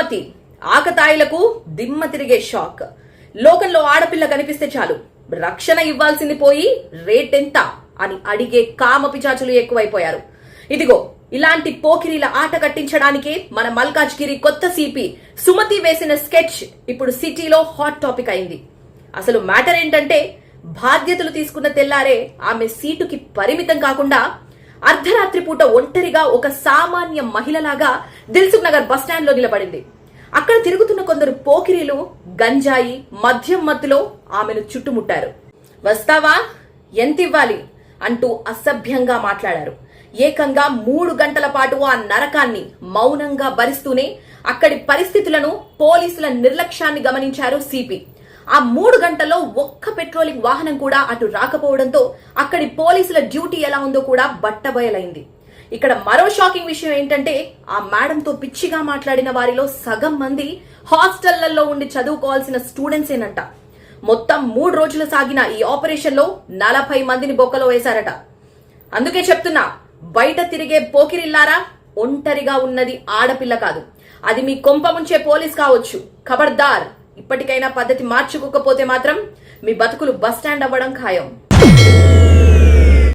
సుమతి ఆకతాయిలకు దిమ్మ తిరిగే షాక్. లోకంలో ఆడపిల్ల కనిపిస్తే చాలు రక్షణ ఇవ్వాల్సింది పోయి రేటెంత అని అడిగే కామపిచాచులు ఎక్కువైపోయారు. ఇదిగో ఇలాంటి పోకిరీల ఆట కట్టించడానికే మన మల్కాజ్గిరి కొత్త సిపి సుమతి వేసిన స్కెచ్ ఇప్పుడు సిటీలో హాట్ టాపిక్ అయింది. అసలు మ్యాటర్ ఏంటంటే బాధ్యతలు తీసుకున్న తెల్లారే ఆమె సీటుకి పరిమితం కాకుండా అర్ధరాత్రి పూట ఒంటరిగా ఒక సామాన్య మహిళలాగా దిల్సుఖ్ నగర్ బస్టాండ్ లో నిలబడింది. అక్కడ తిరుగుతున్న కొందరు పోకిరీలు గంజాయి మద్యం మత్తులో ఆమెను చుట్టుముట్టారు. వస్తావా, ఎంతివ్వాలి అంటూ అసభ్యంగా మాట్లాడారు. ఏకంగా 3 గంటల పాటు ఆ నరకాన్ని మౌనంగా భరిస్తూనే అక్కడి పరిస్థితులను, పోలీసుల నిర్లక్ష్యాన్ని గమనించారు సిపి. ఆ 3 గంటల్లో ఒక్క పెట్రోలింగ్ వాహనం కూడా అటు రాకపోవడంతో అక్కడి పోలీసుల డ్యూటీ ఎలా ఉందో కూడా బట్టబయలైంది. ఇక్కడ మరో షాకింగ్ విషయం ఏంటంటే ఆ మేడంతో పిచ్చిగా మాట్లాడిన వారిలో సగం మంది హాస్టళ్లలో ఉండి చదువుకోవాల్సిన స్టూడెంట్సేనంట. మొత్తం 3 రోజులు సాగిన ఈ ఆపరేషన్ లో 40 మందిని బొక్కలో వేశారట. అందుకే చెప్తున్నా, బయట తిరిగే పోకిరిల్లారా, ఒంటరిగా ఉన్నది ఆడపిల్ల కాదు, అది మీ కొంప ముంచే పోలీస్ కావచ్చు. ఖబర్దార్, ఇప్పటికైనా పద్ధతి మార్చుకోకపోతే మాత్రం మీ బతుకులు బస్టాండ్ అవ్వడం ఖాయం.